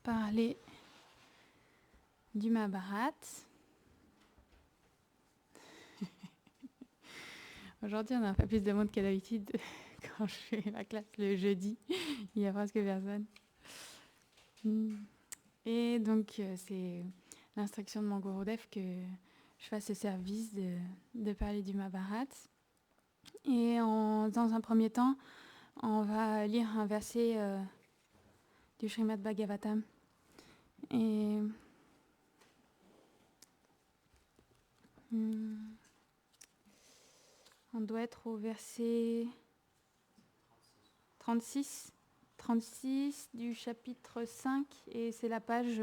parler du Mahabharat. Aujourd'hui, on a un peu plus de monde que d'habitude quand je fais ma classe le jeudi. Il y a presque personne. Et donc, c'est l'instruction de mon Gurudev que je fasse ce service de parler du Mahabharat. Et dans un premier temps, on va lire un verset du Srimad Bhagavatam. Et on doit être au verset 36 du chapitre 5 et c'est la page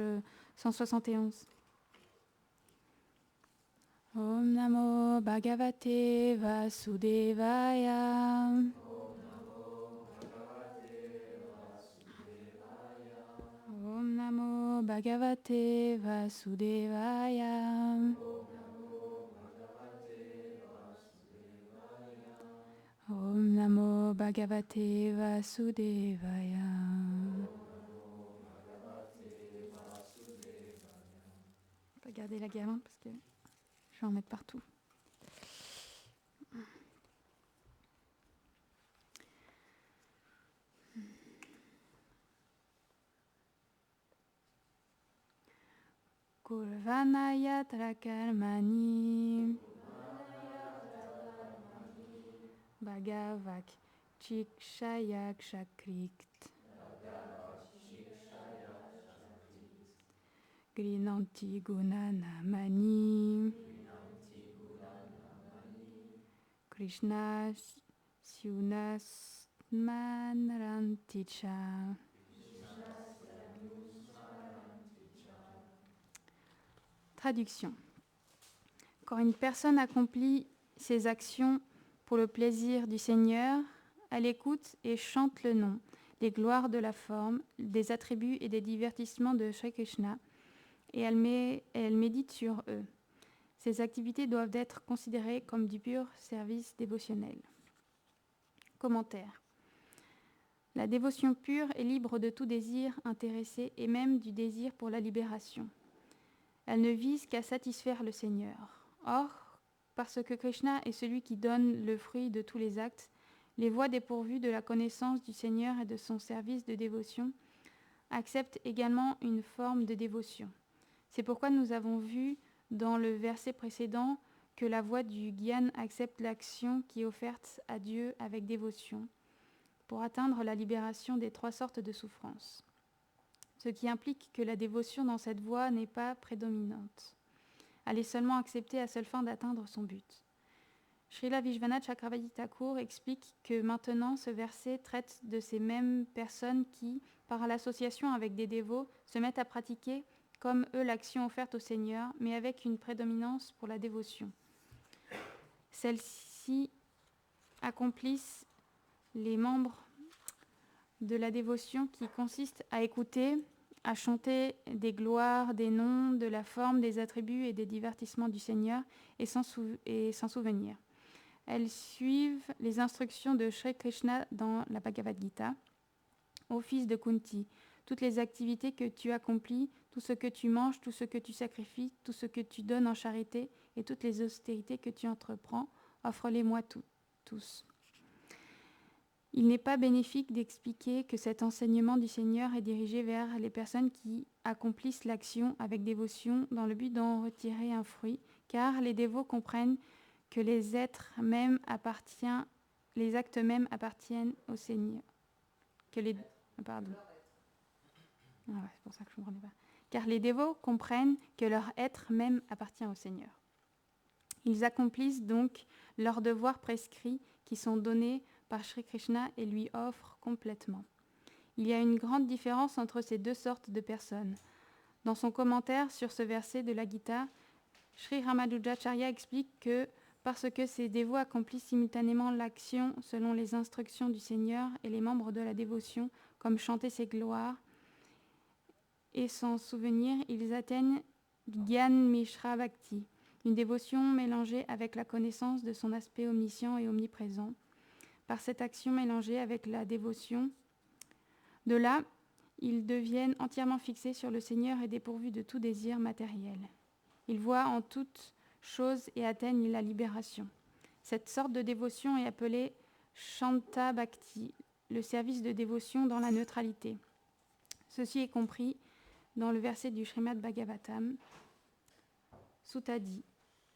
171. Om Namo Bhagavate Vasudevaya. Om Namo Bhagavate Vasudevaya. Om Namo Bhagavate Vasudevaya. On va garder la guirlande parce que je vais en mettre partout. Kurvana karmani Bhagavak Chikshaya Kshakrikt Grinanti Gunanamani Krishna Syunasmanranticha. Traduction. Quand une personne accomplit ses actions pour le plaisir du Seigneur, elle écoute et chante le nom, les gloires de la forme, des attributs et des divertissements de Shri Krishna, et elle médite sur eux. Ces activités doivent être considérées comme du pur service dévotionnel. Commentaire. La dévotion pure est libre de tout désir intéressé et même du désir pour la libération. Elle ne vise qu'à satisfaire le Seigneur. Or, parce que Krishna est celui qui donne le fruit de tous les actes, les voies dépourvues de la connaissance du Seigneur et de son service de dévotion acceptent également une forme de dévotion. C'est pourquoi nous avons vu dans le verset précédent que la voie du Gyan accepte l'action qui est offerte à Dieu avec dévotion pour atteindre la libération des trois sortes de souffrances. Ce qui implique que la dévotion dans cette voie n'est pas prédominante. Elle est seulement acceptée à seule fin d'atteindre son but. Srila Vishwanath Chakravarti Thakur explique que maintenant ce verset traite de ces mêmes personnes qui, par l'association avec des dévots, se mettent à pratiquer comme eux l'action offerte au Seigneur, mais avec une prédominance pour la dévotion. Celles-ci accomplissent les membres de la dévotion qui consiste à écouter, à chanter des gloires, des noms, de la forme, des attributs et des divertissements du Seigneur et s'en souvenir. Elles suivent les instructions de Shri Krishna dans la Bhagavad Gita. Ô fils de Kunti, toutes les activités que tu accomplis, tout ce que tu manges, tout ce que tu sacrifies, tout ce que tu donnes en charité et toutes les austérités que tu entreprends, offre-les-moi tous. Il n'est pas bénéfique d'expliquer que cet enseignement du Seigneur est dirigé vers les personnes qui accomplissent l'action avec dévotion dans le but d'en retirer un fruit, car les dévots comprennent que les actes même appartiennent au Seigneur. C'est pour ça que je ne comprenais pas. Car les dévots comprennent que leur être même appartient au Seigneur. Ils accomplissent donc leurs devoirs prescrits qui sont donnés par Shri Krishna et lui offrent complètement. Il y a une grande différence entre ces deux sortes de personnes. Dans son commentaire sur ce verset de la Gita, Shri Ramadujacharya explique que parce que ces dévots accomplissent simultanément l'action selon les instructions du Seigneur et les membres de la dévotion, comme chanter ses gloires et s'en souvenir, ils atteignent Gyan Mishra Bhakti, une dévotion mélangée avec la connaissance de son aspect omniscient et omniprésent. Par cette action mélangée avec la dévotion, de là, ils deviennent entièrement fixés sur le Seigneur et dépourvus de tout désir matériel. Ils voient en toute chose et atteignent la libération. Cette sorte de dévotion est appelée Shanta Bhakti, le service de dévotion dans la neutralité. Ceci est compris dans le verset du Srimad Bhagavatam. Sutta dit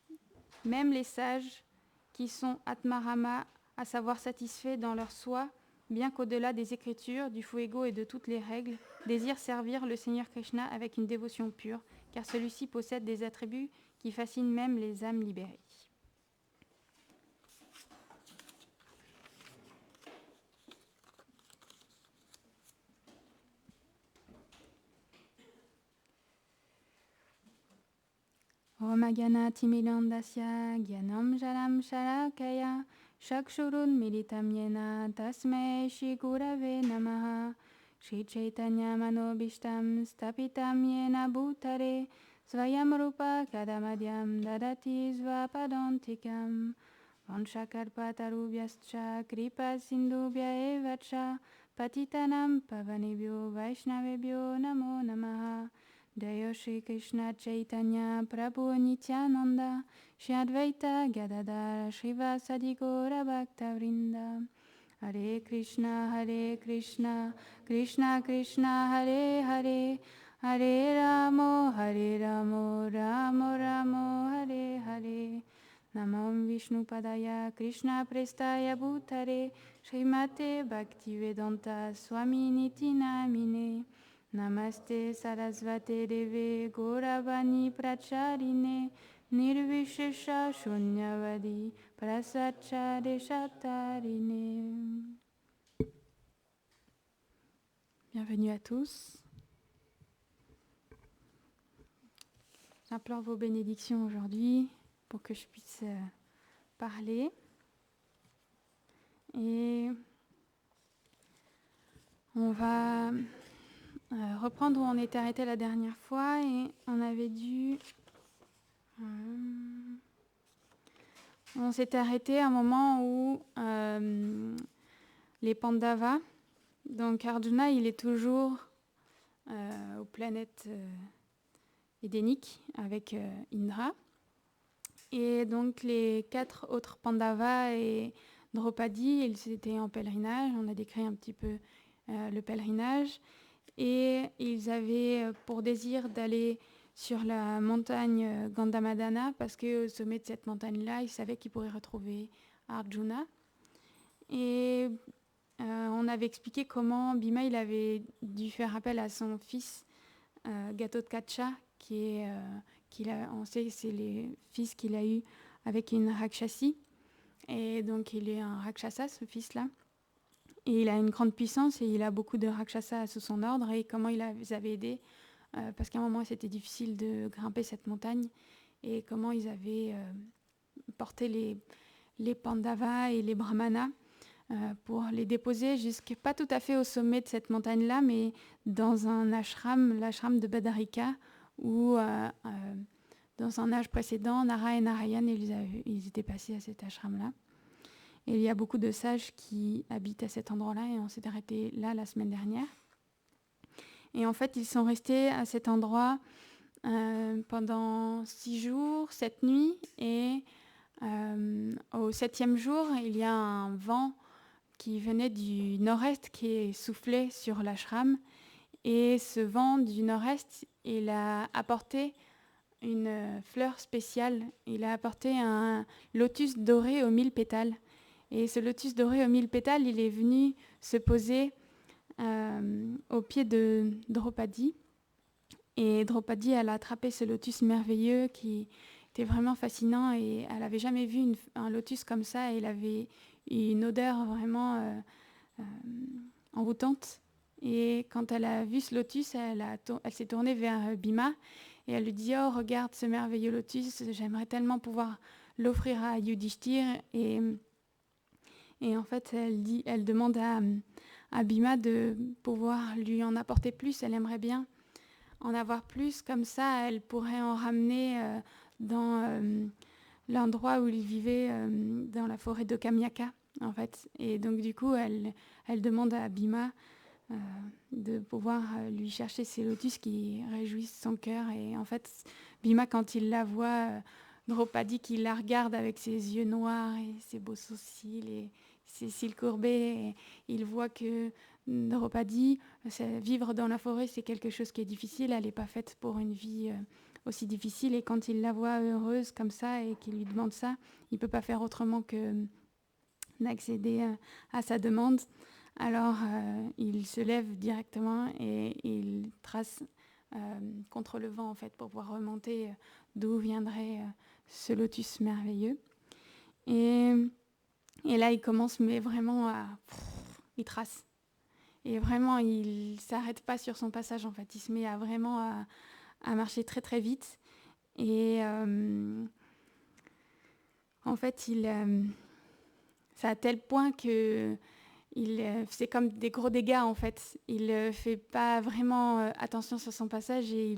« Même les sages qui sont Atmarama, à savoir satisfaits dans leur soi, bien qu'au-delà des Écritures, du fuego et de toutes les règles, désirent servir le Seigneur Krishna avec une dévotion pure, car celui-ci possède des attributs qui fascinent même les âmes libérées. » Om Gyanati Milandasya Gyanam Jalam Sharakaya Shakshurun Militam Yena Tasmai Shri Gurave Namaha Shri Chaitanya Manobishtam Stapitam Yena Bhutare Svayam Rupa Kadamadyam Dadati Svapadantikam Vanshakarpatarubhyascha Kripa Sindhubhya Evacha Patitanam Pavanebhyo Vaishnavebhyo Namo Namaha Jaya Shri Krishna Chaitanya Prabhu Nityananda Shri Advaita Gadadhara Srivasadi Gaura Bhakta Vrinda Hare Krishna Krishna Krishna Hare Hare Hare Ramo Ramo Ramo Hare Hare Namam Vishnu Padaya Krishna Prestaya Bhutare Srimate Bhaktivedanta Swami Niti Namine Namaste Sarasvate Deve Gauravani Pracharine Nirvishesha Shunyavadi Prasachare Shatarine. Bienvenue à tous. J'implore vos bénédictions aujourd'hui pour que je puisse parler. Et on va reprendre où on était arrêté la dernière fois et on avait dû... on s'était arrêté à un moment où les Pandavas, donc Arjuna, il est toujours aux planètes édéniques avec Indra. Et donc les 4 autres Pandavas et Draupadi, ils étaient en pèlerinage. On a décrit un petit peu le pèlerinage. Et ils avaient pour désir d'aller sur la montagne Gandhamadana parce qu'au sommet de cette montagne-là, ils savaient qu'ils pourraient retrouver Arjuna. Et on avait expliqué comment Bhima il avait dû faire appel à son fils Ghatotkacha, on sait que c'est les fils qu'il a eu avec une Rakshasi. Et donc il est un Rakshasa, ce fils-là. Et il a une grande puissance et il a beaucoup de Rakshasa sous son ordre. Et comment il les avait aidés, parce qu'à un moment c'était difficile de grimper cette montagne, et comment ils avaient porté les Pandavas et les Brahmanas pour les déposer pas tout à fait au sommet de cette montagne-là, mais dans un ashram, l'ashram de Badarika, où dans un âge précédent, Nara et Narayan, ils étaient passés à cet ashram-là. Et il y a beaucoup de sages qui habitent à cet endroit-là, et on s'est arrêté là la semaine dernière. Et en fait, ils sont restés à cet endroit pendant 6 jours, 7 nuits, et au 7e jour, il y a un vent qui venait du nord-est qui soufflait sur l'ashram. Et ce vent du nord-est, il a apporté une fleur spéciale. Il a apporté un lotus doré aux 1000 pétales. Et ce lotus doré aux 1000 pétales, il est venu se poser au pied de Draupadi. Et Draupadi, elle a attrapé ce lotus merveilleux qui était vraiment fascinant. Et elle n'avait jamais vu un lotus comme ça. Et il avait une odeur vraiment envoûtante. Et quand elle a vu ce lotus, elle s'est tournée vers Bhima. Et elle lui dit « Oh, regarde ce merveilleux lotus, j'aimerais tellement pouvoir l'offrir à Yudhishthir. » Et en fait, elle demande à Bhima de pouvoir lui en apporter plus. Elle aimerait bien en avoir plus. Comme ça, elle pourrait en ramener dans l'endroit où il vivait, dans la forêt de Kamyaka, en fait. Et donc, du coup, elle demande à Bhima de pouvoir lui chercher ces lotus qui réjouissent son cœur. Et en fait, Bhima, quand il la voit, Draupadi qui la regarde avec ses yeux noirs et ses beaux sourcils et ses cils courbés, et il voit que Draupadi, vivre dans la forêt, c'est quelque chose qui est difficile. Elle n'est pas faite pour une vie aussi difficile. Et quand il la voit heureuse comme ça et qu'il lui demande ça, il ne peut pas faire autrement que d'accéder à sa demande. Alors il se lève directement et il trace contre le vent en fait pour pouvoir remonter d'où viendrait ce lotus merveilleux. Et là il commence mais vraiment il trace. Et vraiment il s'arrête pas sur son passage en fait. Il se met à marcher très très vite. Et en fait c'est à tel point que c'est comme des gros dégâts en fait. Il ne fait pas vraiment attention sur son passage et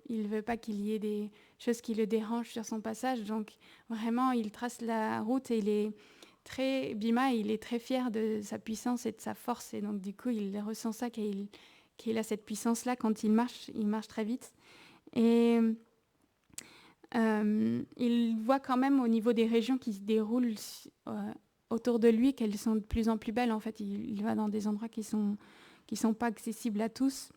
il ne veut pas qu'il y ait des choses qui le dérangent sur son passage. Donc vraiment, il trace la route et Bhima, il est très fier de sa puissance et de sa force. Et donc du coup, il ressent ça qu'il a cette puissance-là. Quand il marche très vite. Et il voit quand même au niveau des régions qui se déroulent autour de lui, qu'elles sont de plus en plus belles. En fait, il va dans des endroits qui sont pas accessibles à tous.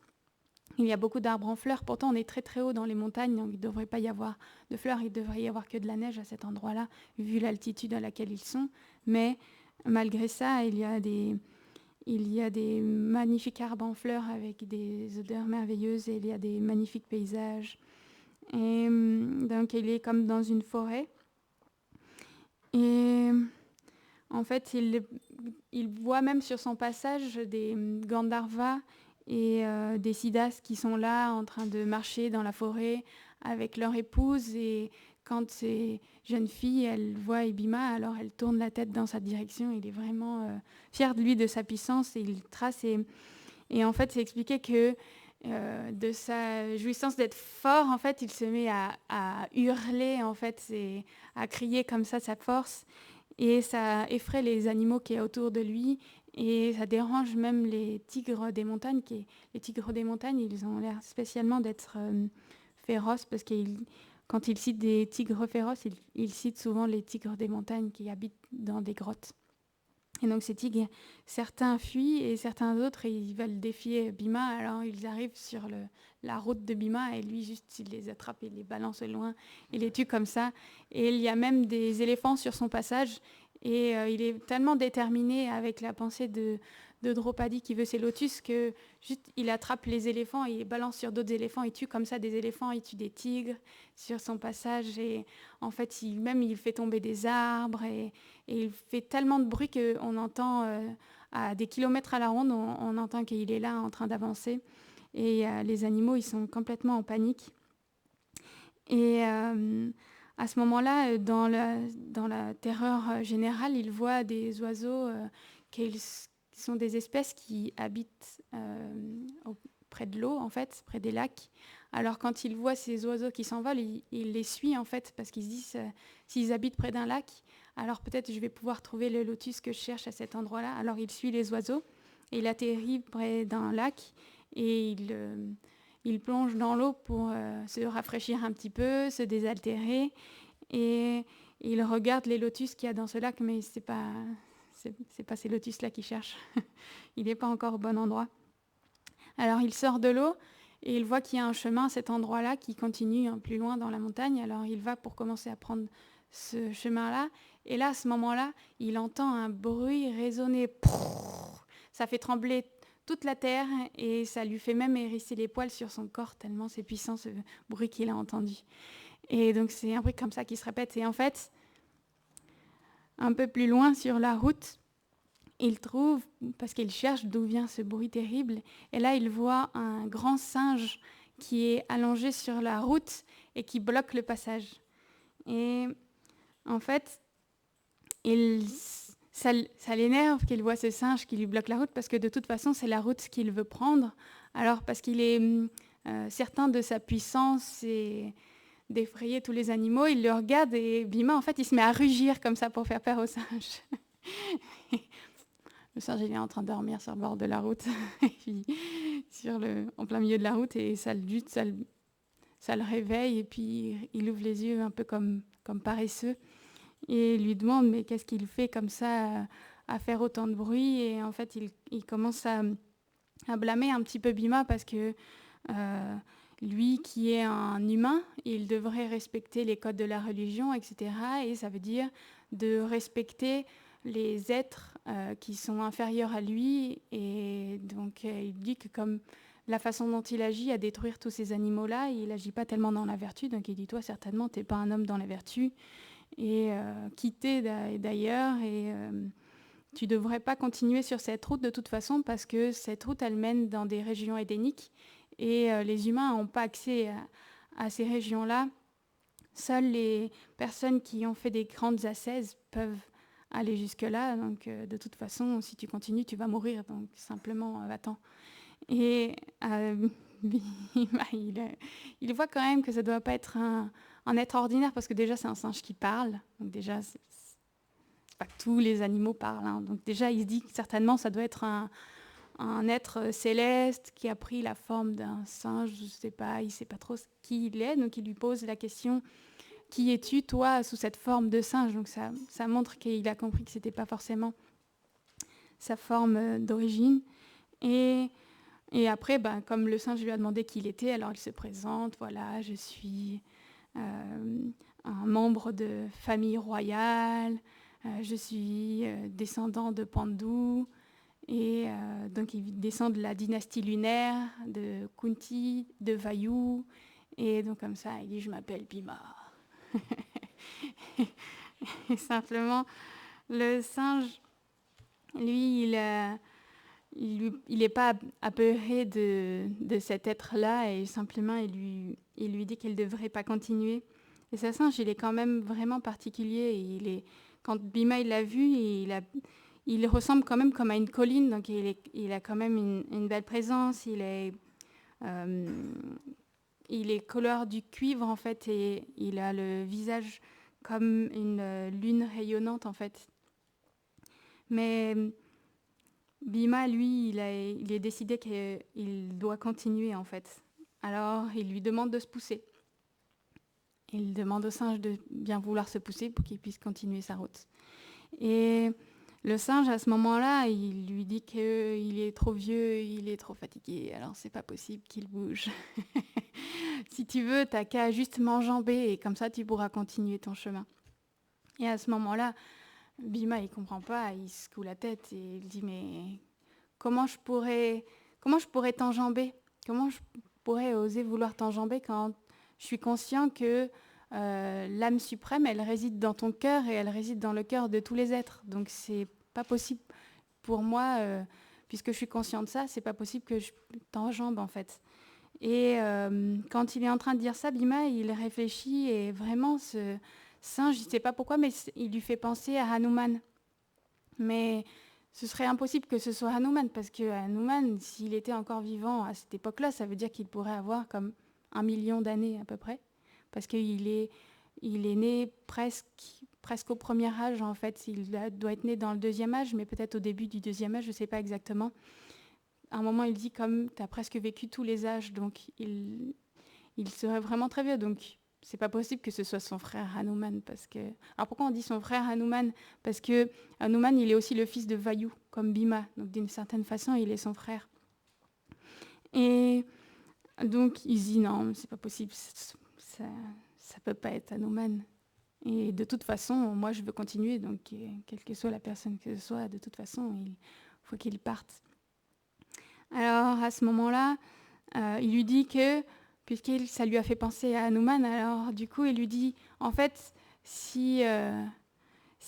Il y a beaucoup d'arbres en fleurs. Pourtant, on est très très haut dans les montagnes, donc il ne devrait pas y avoir de fleurs. Il devrait y avoir que de la neige à cet endroit-là, vu l'altitude à laquelle ils sont. Mais malgré ça, il y a des magnifiques arbres en fleurs avec des odeurs merveilleuses et il y a des magnifiques paysages. Et donc, il est comme dans une forêt. Et en fait, il voit même sur son passage des Gandharvas et des Siddhas qui sont là en train de marcher dans la forêt avec leur épouse. Et quand ces jeunes filles, elles voient Bhima, alors elles tournent la tête dans sa direction. Il est vraiment fier de lui, de sa puissance, et il trace. Et en fait, c'est expliqué que de sa jouissance d'être fort, en fait, il se met à hurler, en fait, à crier comme ça sa force. Et ça effraie les animaux qui sont autour de lui et ça dérange même les tigres des montagnes. Les tigres des montagnes, ils ont l'air spécialement d'être féroces parce que quand il cite des tigres féroces, il cite souvent les tigres des montagnes qui habitent dans des grottes. Et donc ces tigres, certains fuient et certains autres, ils veulent défier Bhima. Alors ils arrivent sur la route de Bhima et lui, juste, il les attrape, il les balance au loin, il les tue comme ça. Et il y a même des éléphants sur son passage. Et il est tellement déterminé avec la pensée de Draupadi qui veut ses lotus que juste il attrape les éléphants et il les balance sur d'autres éléphants. Il tue comme ça des éléphants, il tue des tigres sur son passage. Et en fait, il fait tomber des arbres et il fait tellement de bruit qu'on entend à des kilomètres à la ronde, on entend qu'il est là en train d'avancer. Et les animaux, ils sont complètement en panique. Et à ce moment-là, dans la terreur générale, il voit des oiseaux qui sont des espèces qui habitent près de l'eau, en fait, près des lacs. Alors quand il voit ces oiseaux qui s'envolent, il les suit en fait, parce qu'ils se disent s'ils habitent près d'un lac, alors peut-être je vais pouvoir trouver le lotus que je cherche à cet endroit-là. Alors il suit les oiseaux et il atterrit près d'un lac et il plonge dans l'eau pour se rafraîchir un petit peu, se désaltérer et il regarde les lotus qu'il y a dans ce lac, mais c'est pas ces lotus-là qu'il cherche. Il n'est pas encore au bon endroit. Alors il sort de l'eau et il voit qu'il y a un chemin à cet endroit-là qui continue plus loin dans la montagne. Alors il va pour commencer à prendre ce chemin-là. Et là, à ce moment-là, il entend un bruit résonner. Ça fait trembler toute la terre et ça lui fait même hérisser les poils sur son corps tellement c'est puissant ce bruit qu'il a entendu. Et donc c'est un bruit comme ça qui se répète. Et en fait, un peu plus loin sur la route, il trouve, parce qu'il cherche d'où vient ce bruit terrible, et là il voit un grand singe qui est allongé sur la route et qui bloque le passage. Et en fait, ça l'énerve qu'il voit ce singe qui lui bloque la route, parce que de toute façon c'est la route qu'il veut prendre. Alors parce qu'il est certain de sa puissance et d'effrayer tous les animaux, il le regarde et Bhima en fait il se met à rugir comme ça pour faire peur au singe. Le singe, il est en train de dormir sur le bord de la route, et puis en plein milieu de la route, et ça le réveille, et puis il ouvre les yeux un peu comme paresseux, et il lui demande mais qu'est-ce qu'il fait comme ça à faire autant de bruit, et en fait il commence à blâmer un petit peu Bhima parce que lui qui est un humain, il devrait respecter les codes de la religion, etc. Et ça veut dire de respecter les êtres qui sont inférieurs à lui. Et donc il dit que comme la façon dont il agit à détruire tous ces animaux-là, il n'agit pas tellement dans la vertu. Donc il dit, toi certainement, tu n'es pas un homme dans la vertu. Et quitter d'ailleurs, et tu ne devrais pas continuer sur cette route de toute façon parce que cette route, elle mène dans des régions édéniques et les humains n'ont pas accès à ces régions-là. Seules les personnes qui ont fait des grandes ascèses peuvent aller jusque-là. Donc de toute façon, si tu continues, tu vas mourir. Donc simplement, va-t'en. Et il voit quand même que ça ne doit pas être un être ordinaire parce que déjà, c'est un singe qui parle. Donc déjà, pas que tous les animaux parlent. Hein. Donc déjà, il se dit que certainement, ça doit être un être céleste qui a pris la forme d'un singe. Je sais pas, il sait pas trop qui il est. Donc il lui pose la question, qui es-tu, toi, sous cette forme de singe? Donc ça montre qu'il a compris que c'était pas forcément sa forme d'origine. Et après, comme le singe lui a demandé qui il était, alors il se présente, voilà, je suis un membre de famille royale, je suis descendant de Pandu, et donc il descend de la dynastie lunaire, de Kunti, de Vayu, et donc comme ça, il dit, je m'appelle Bhima. Et simplement, le singe, lui, il n'est pas apeuré de cet être-là, et simplement il lui dit qu'il ne devrait pas continuer. Et ce singe, il est quand même vraiment particulier. Et quand Bhima il l'a vu, il ressemble quand même comme à une colline, donc il a quand même une belle présence. Il est couleur du cuivre en fait, et il a le visage comme une lune rayonnante en fait. Mais Bhima, lui, il est décidé qu'il doit continuer, en fait. Alors, il lui demande de se pousser. Il demande au singe de bien vouloir se pousser pour qu'il puisse continuer sa route. Et le singe, à ce moment-là, il lui dit qu'il est trop vieux, il est trop fatigué, alors c'est pas possible qu'il bouge. Si tu veux, t'as qu'à juste m'enjamber, et comme ça, tu pourras continuer ton chemin. Et à ce moment-là, Bhima, il comprend pas, il se secoue la tête et il dit, mais comment je pourrais t'enjamber? Comment je pourrais oser vouloir t'enjamber quand je suis conscient que l'âme suprême, elle réside dans ton cœur et elle réside dans le cœur de tous les êtres. Donc c'est pas possible pour moi, puisque je suis conscient de ça, c'est pas possible que je t'enjambe en fait. Et quand il est en train de dire ça, Bhima, il réfléchit, et vraiment ce singe, je ne sais pas pourquoi, mais il lui fait penser à Hanuman. Mais ce serait impossible que ce soit Hanuman, parce que Hanuman, s'il était encore vivant à cette époque-là, ça veut dire qu'il pourrait avoir comme 1 million d'années à peu près, parce qu'il est né presque au premier âge en fait. Il doit être né dans le deuxième âge, mais peut-être au début du deuxième âge, je ne sais pas exactement. À un moment, il dit comme tu as presque vécu tous les âges, donc il serait vraiment très vieux. Donc c'est pas possible que ce soit son frère Hanuman, parce que... Alors pourquoi on dit son frère Hanuman? Parce que Hanuman, il est aussi le fils de Vayu, comme Bhima. Donc d'une certaine façon, il est son frère. Et donc il dit non, c'est pas possible, ça peut pas être Hanuman. Et de toute façon, moi je veux continuer, donc quelle que soit la personne que ce soit, de toute façon, il faut qu'il parte. Alors à ce moment-là, il lui dit que, puisque ça lui a fait penser à Hanuman, alors du coup il lui dit, en fait, si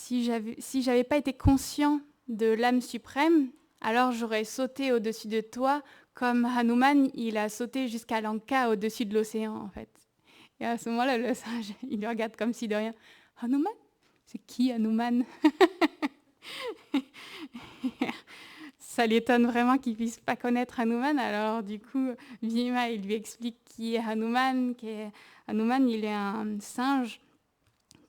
j'avais pas été conscient de l'âme suprême, alors j'aurais sauté au-dessus de toi, comme Hanuman, il a sauté jusqu'à Lanka au-dessus de l'océan, en fait. Et à ce moment-là, le singe, il le regarde comme si de rien. Hanuman? C'est qui Hanuman? Ça l'étonne vraiment qu'il puisse pas connaître Hanuman. Alors du coup, Bhima, il lui explique qui est Hanuman. Hanuman, il est un singe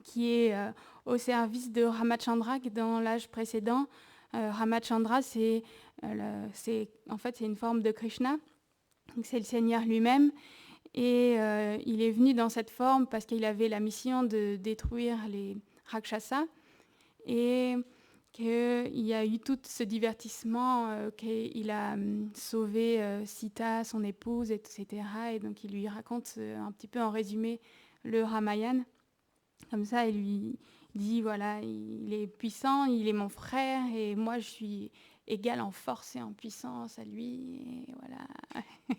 qui est au service de Ramachandra, dans l'âge précédent. Ramachandra, c'est en fait c'est une forme de Krishna, donc c'est le Seigneur lui-même, et il est venu dans cette forme parce qu'il avait la mission de détruire les Rakshasas, et qu'il y a eu tout ce divertissement, qu'il a sauvé Sita, son épouse, etc. Et donc il lui raconte un petit peu en résumé le Ramayana. Comme ça, il lui dit, voilà, il est puissant, il est mon frère, et moi je suis égale en force et en puissance à lui, et voilà.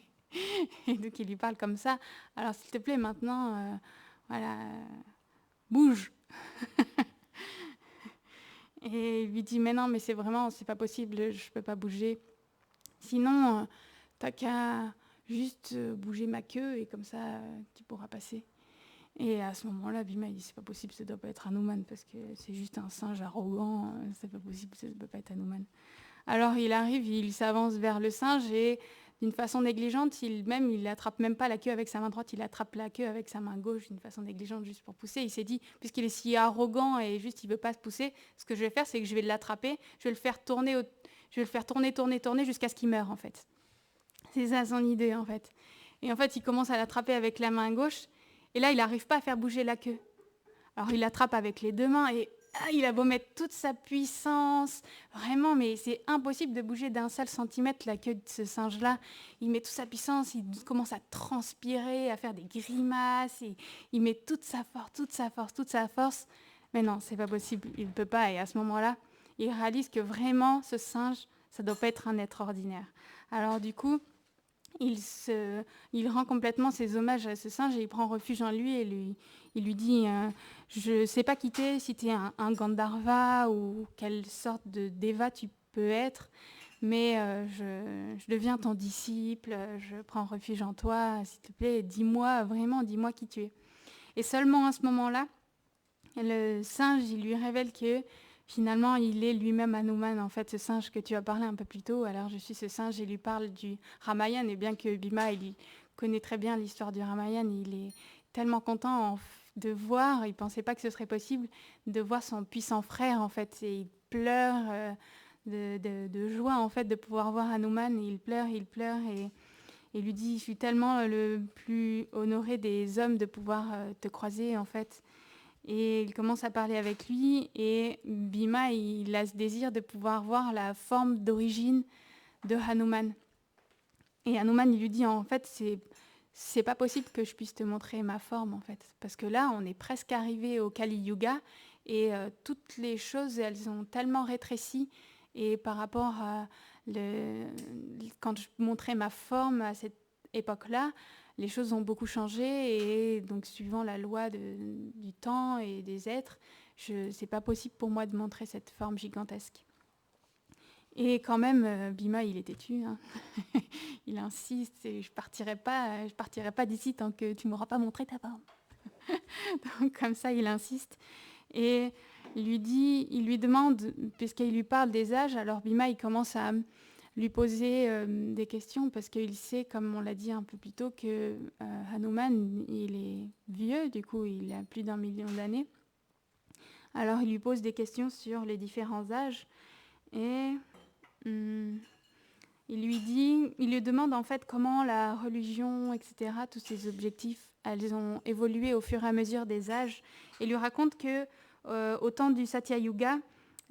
Et donc il lui parle comme ça. Alors s'il te plaît, maintenant, voilà, bouge. Et il lui dit, mais non, mais c'est pas possible, je peux pas bouger. Sinon, t'as qu'à juste bouger ma queue et comme ça, tu pourras passer. Et à ce moment-là, Bhima, il dit, c'est pas possible, ça doit pas être Hanuman parce que c'est juste un singe arrogant, c'est pas possible, ça peut pas être Hanuman. Alors il arrive, il s'avance vers le singe et d'une façon négligente, il attrape même pas la queue avec sa main droite, il attrape la queue avec sa main gauche d'une façon négligente juste pour pousser. Il s'est dit, puisqu'il est si arrogant et juste il veut pas se pousser, ce que je vais faire, c'est que je vais l'attraper, je vais le faire tourner jusqu'à ce qu'il meure en fait. C'est ça son idée en fait. Et en fait, il commence à l'attraper avec la main gauche et là, il n'arrive pas à faire bouger la queue. Alors il l'attrape avec les deux mains et il a beau mettre toute sa puissance, vraiment, mais c'est impossible de bouger d'un seul centimètre la queue de ce singe-là. Il met toute sa puissance, il commence à transpirer, à faire des grimaces, et il met toute sa force. Mais non, c'est pas possible, il ne peut pas. Et à ce moment-là, il réalise que vraiment, ce singe, ça ne doit pas être un être ordinaire. Alors du coup, il rend complètement ses hommages à ce singe et il prend refuge en lui et il lui dit je ne sais pas qui t'es, si tu es un Gandharva ou quelle sorte de Deva tu peux être, mais je deviens ton disciple, je prends refuge en toi, s'il te plaît, dis-moi qui tu es. Et seulement à ce moment-là, le singe, il lui révèle que finalement, il est lui-même Hanuman, en fait, ce singe que tu as parlé un peu plus tôt. Alors, je suis ce singe et lui parle du Ramayana. Et bien que Bhima, il connaît très bien l'histoire du Ramayana, il est tellement content de voir, il ne pensait pas que ce serait possible, de voir son puissant frère, en fait. Et il pleure de joie, en fait, de pouvoir voir Hanuman. Et il pleure, et il lui dit, je suis tellement le plus honoré des hommes de pouvoir te croiser, en fait. Et il commence à parler avec lui et Bhima, il a ce désir de pouvoir voir la forme d'origine de Hanuman. Et Hanuman, il lui dit, en fait, c'est pas possible que je puisse te montrer ma forme, en fait. Parce que là, on est presque arrivé au Kali Yuga et toutes les choses, elles ont tellement rétréci. Et par rapport à quand je montrais ma forme à cette époque-là, les choses ont beaucoup changé et donc suivant la loi du temps et des êtres, c'est pas possible pour moi de montrer cette forme gigantesque. Et quand même, Bhima, il est têtu, hein. Il insiste et je partirai pas d'ici tant que tu m'auras pas montré ta forme. Donc comme ça, il insiste et il lui demande, puisqu'il lui parle des âges, alors Bhima, il commence à lui poser des questions parce qu'il sait, comme on l'a dit un peu plus tôt, que Hanuman, il est vieux, du coup il a plus d'1 million d'années. Alors il lui pose des questions sur les différents âges et il lui demande en fait comment la religion, etc., tous ces objectifs, elles ont évolué au fur et à mesure des âges. Et il lui raconte que au temps du Satya Yuga,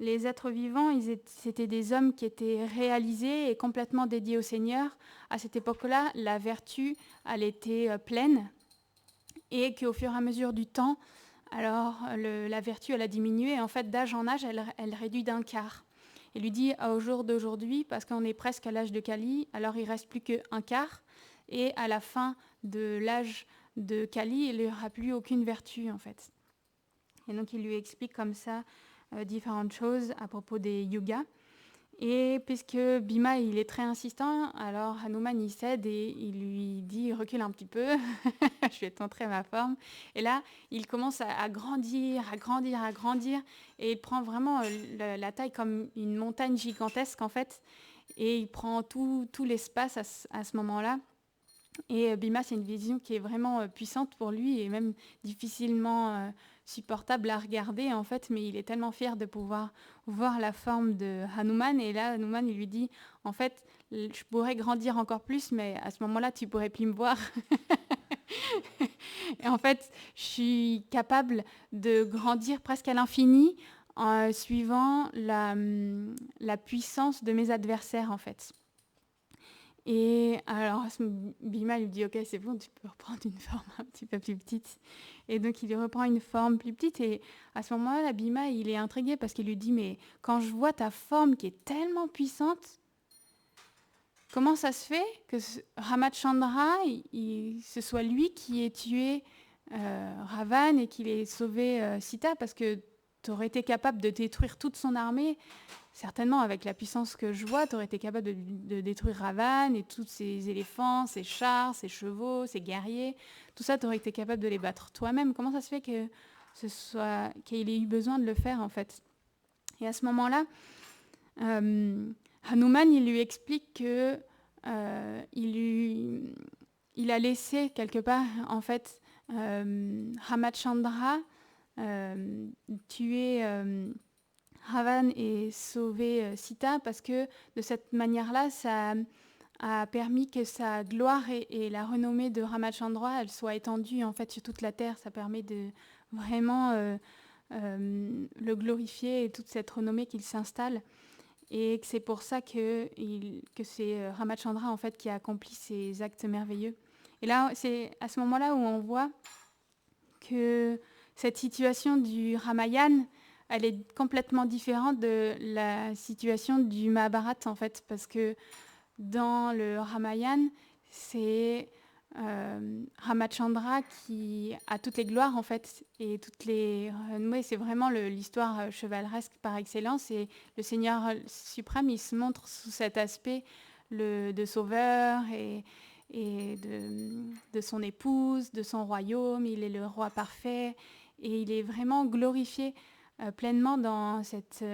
les êtres vivants, c'était des hommes qui étaient réalisés et complètement dédiés au Seigneur. À cette époque-là, la vertu, elle était pleine et qu'au fur et à mesure du temps, alors la vertu, elle a diminué. Et en fait, d'âge en âge, elle réduit d'un quart. Il lui dit au jour d'aujourd'hui, parce qu'on est presque à l'âge de Kali, alors il ne reste plus qu'un quart. Et à la fin de l'âge de Kali, il n'y aura plus aucune vertu, en fait. Et donc, il lui explique comme ça différentes choses à propos des yugas. Et puisque Bhima, il est très insistant, alors Hanuman, il cède et il lui dit, recule un petit peu, je vais te montrer ma forme. Et là, il commence à grandir, et il prend vraiment la taille comme une montagne gigantesque, en fait, et il prend tout l'espace à ce moment-là. Et Bhima, c'est une vision qui est vraiment puissante pour lui et même difficilement supportable à regarder en fait, mais il est tellement fier de pouvoir voir la forme de Hanuman. Et là, Hanuman, il lui dit, en fait, je pourrais grandir encore plus, mais à ce moment-là, tu pourrais plus me voir. Et en fait, je suis capable de grandir presque à l'infini en suivant la puissance de mes adversaires en fait. Et alors, Bhima lui dit, ok, c'est bon, tu peux reprendre une forme un petit peu plus petite. Et donc, il reprend une forme plus petite. Et à ce moment-là, Bhima, il est intrigué parce qu'il lui dit, mais quand je vois ta forme qui est tellement puissante, comment ça se fait que Ramachandra, ce soit lui qui ait tué Ravan et qu'il ait sauvé Sita? Parce que tu aurais été capable de détruire toute son armée. Certainement, avec la puissance que je vois, tu aurais été capable de détruire Ravan et tous ses éléphants, ses chars, ses chevaux, ses guerriers. Tout ça, tu aurais été capable de les battre toi-même. Comment ça se fait qu'il ait eu besoin de le faire, en fait? Et à ce moment-là, Hanuman, il lui explique que il a laissé quelque part, en fait, Ramachandra tuer Ravan et sauver Sita parce que de cette manière-là, ça a permis que sa gloire et la renommée de Ramachandra, elle soit étendue en fait sur toute la terre. Ça permet de vraiment le glorifier et toute cette renommée qu'il s'installe. Et que c'est pour ça que c'est Ramachandra en fait qui a accompli ces actes merveilleux. Et là, c'est à ce moment-là où on voit que cette situation du Ramayana, elle est complètement différente de la situation du Mahabharata en fait, parce que dans le Ramayana, c'est Ramachandra qui a toutes les gloires en fait et toutes les renommées. C'est vraiment l'histoire chevaleresque par excellence. Et le Seigneur suprême, il se montre sous cet aspect de sauveur et de son épouse, de son royaume. Il est le roi parfait et il est vraiment glorifié pleinement dans cette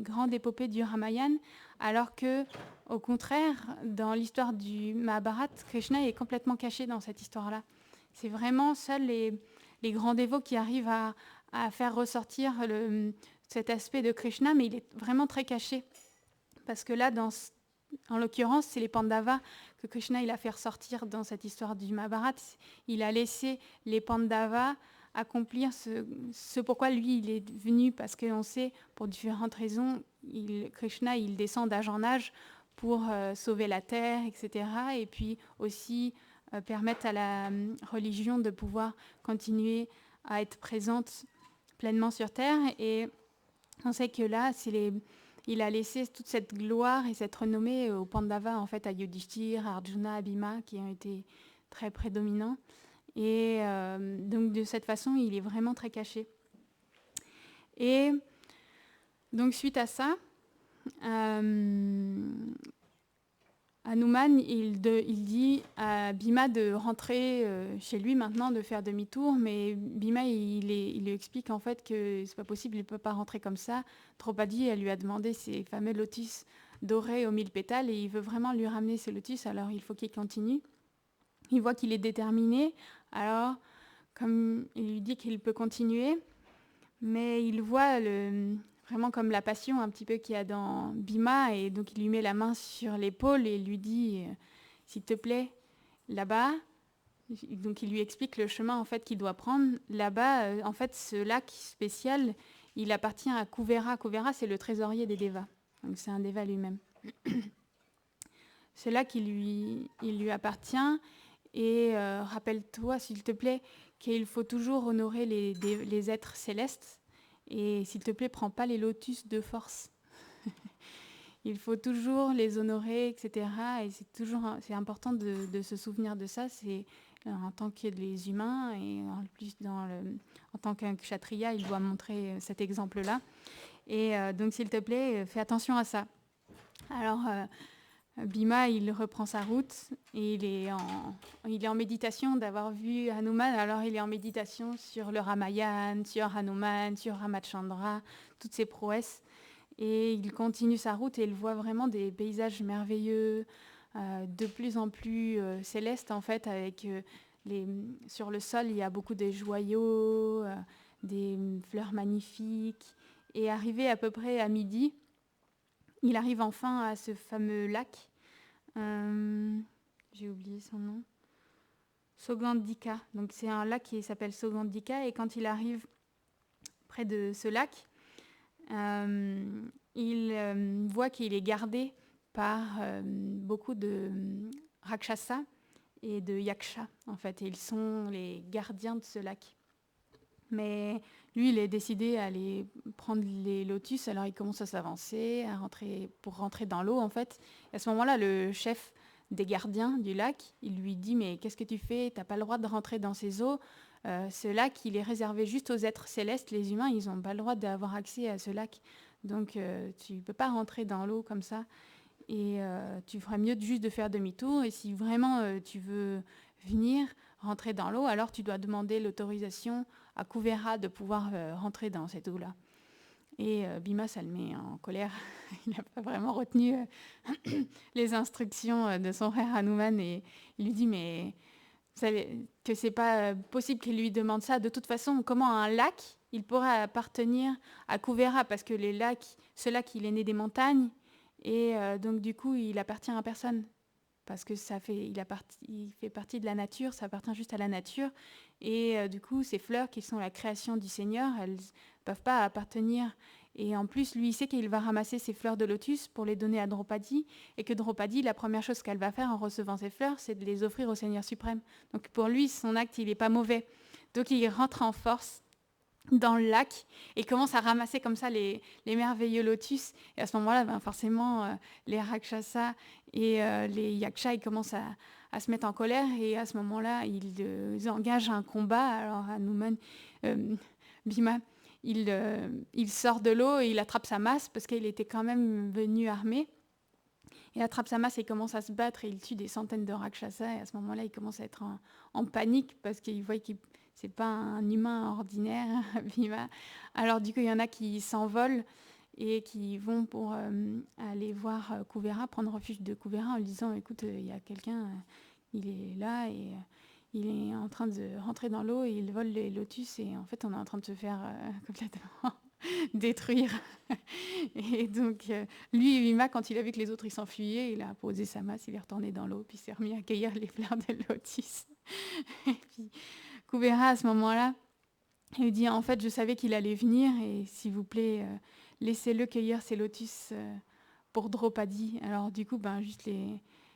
grande épopée du Ramayana, alors que au contraire, dans l'histoire du Mahabharata, Krishna est complètement caché dans cette histoire-là. C'est vraiment seuls les grands dévots qui arrivent à faire ressortir cet aspect de Krishna, mais il est vraiment très caché. Parce que là, en l'occurrence, c'est les Pandavas que Krishna il a fait ressortir dans cette histoire du Mahabharata. Il a laissé les Pandavas accomplir ce pourquoi lui il est venu, parce qu'on sait, pour différentes raisons, Krishna il descend d'âge en âge pour sauver la terre, etc. Et puis aussi permettre à la religion de pouvoir continuer à être présente pleinement sur terre. Et on sait que là, il a laissé toute cette gloire et cette renommée aux Pandavas, en fait, à Yudhishthir, à Arjuna, à Bhima, qui ont été très prédominants. Et donc de cette façon, il est vraiment très caché. Et donc suite à ça, Hanuman, il dit à Bhima de rentrer chez lui maintenant, de faire demi-tour, mais Bhima, il lui explique en fait que c'est pas possible, il ne peut pas rentrer comme ça. Draupadi, elle lui a demandé ces fameux lotus dorés aux 1000 pétales et il veut vraiment lui ramener ces lotus, alors il faut qu'il continue. Il voit qu'il est déterminé, alors comme il lui dit qu'il peut continuer, mais il voit vraiment comme la passion un petit peu qu'il y a dans Bhima, et donc il lui met la main sur l'épaule et lui dit s'il te plaît, là-bas. Donc il lui explique le chemin en fait qu'il doit prendre. Là-bas, en fait, ce lac spécial, il appartient à Kuvera. Kuvera, c'est le trésorier des Devas. Donc c'est un Deva lui-même. Ce lac, il lui appartient. Et rappelle-toi, s'il te plaît, qu'il faut toujours honorer les êtres célestes. Et s'il te plaît, prends pas les lotus de force. Il faut toujours les honorer, etc. Et c'est important de se souvenir de ça. C'est en tant que les humains et en plus en tant qu'un kshatriya, il doit montrer cet exemple-là. Et donc, s'il te plaît, fais attention à ça. Alors, Bhima, il reprend sa route et il est en méditation d'avoir vu Hanuman. Alors, il est en méditation sur le Ramayana, sur Hanuman, sur Ramachandra, toutes ses prouesses. Et il continue sa route et il voit vraiment des paysages merveilleux, de plus en plus céleste en fait, avec sur le sol il y a beaucoup de joyaux, des fleurs magnifiques. Et arrivé à peu près à midi, il arrive enfin à ce fameux lac. J'ai oublié son nom. Sogandika. Donc c'est un lac qui s'appelle Sogandika, et quand il arrive près de ce lac, il voit qu'il est gardé par beaucoup de rakshasa et de yaksha en fait, et ils sont les gardiens de ce lac. Mais lui, il est décidé à aller prendre les lotus, alors il commence à s'avancer, pour rentrer dans l'eau en fait. Et à ce moment-là, le chef des gardiens du lac, il lui dit « Mais qu'est-ce que tu fais? T'as pas le droit de rentrer dans ces eaux. Ce lac, il est réservé juste aux êtres célestes. Les humains, ils n'ont pas le droit d'avoir accès à ce lac. Donc tu ne peux pas rentrer dans l'eau comme ça. Et tu ferais mieux juste de faire demi-tour. Et si vraiment tu veux venir rentrer dans l'eau, alors tu dois demander l'autorisation à Kuvera de pouvoir rentrer dans cette eau-là. » Et Bhima, ça le met en colère. Il n'a pas vraiment retenu les instructions de son frère Hanuman, et il lui dit mais que c'est pas possible qu'il lui demande ça. De toute façon, comment un lac il pourra appartenir à Kuvera, parce que ce lac il est né des montagnes, et donc du coup il appartient à personne, parce que il fait partie de la nature, ça appartient juste à la nature. Et du coup, ces fleurs qui sont la création du Seigneur, elles ne peuvent pas appartenir. Et en plus, lui, il sait qu'il va ramasser ces fleurs de lotus pour les donner à Draupadi, et que Draupadi, la première chose qu'elle va faire en recevant ces fleurs, c'est de les offrir au Seigneur suprême. Donc pour lui, son acte, il n'est pas mauvais. Donc il rentre en force dans le lac et commence à ramasser comme ça les merveilleux lotus. Et à ce moment-là, forcément, les rakshasas et les yakshas, ils commencent à se mettre en colère, et à ce moment-là, ils engagent un combat. Alors Hanuman, Bhima, il sort de l'eau et il attrape sa masse, parce qu'il était quand même venu armé. Il attrape sa masse et il commence à se battre, et il tue des centaines de rakshasas. Et à ce moment-là, il commence à être en panique, parce qu'il voit qu'il c'est pas un humain ordinaire, Bhima. Alors du coup, il y en a qui s'envolent et qui vont pour aller voir Kuvera, prendre refuge de Kuvera, en lui disant « Écoute, il y a quelqu'un, il est là, et il est en train de rentrer dans l'eau, et il vole les lotus, et en fait, on est en train de se faire complètement détruire. » Et donc, lui, Bhima, quand il a vu que les autres ils s'enfuyaient, il a posé sa masse, il est retourné dans l'eau, puis s'est remis à cueillir les fleurs de lotus. Et puis Kuvera, à ce moment-là, il lui dit « En fait, je savais qu'il allait venir, et s'il vous plaît, laissez-le cueillir ses lotus pour Draupadi. » Alors du coup, juste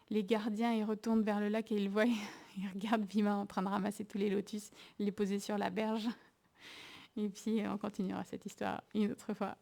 les gardiens, ils retournent vers le lac, et ils voient, ils regardent Bhima en train de ramasser tous les lotus, les poser sur la berge. Et puis, on continuera cette histoire une autre fois.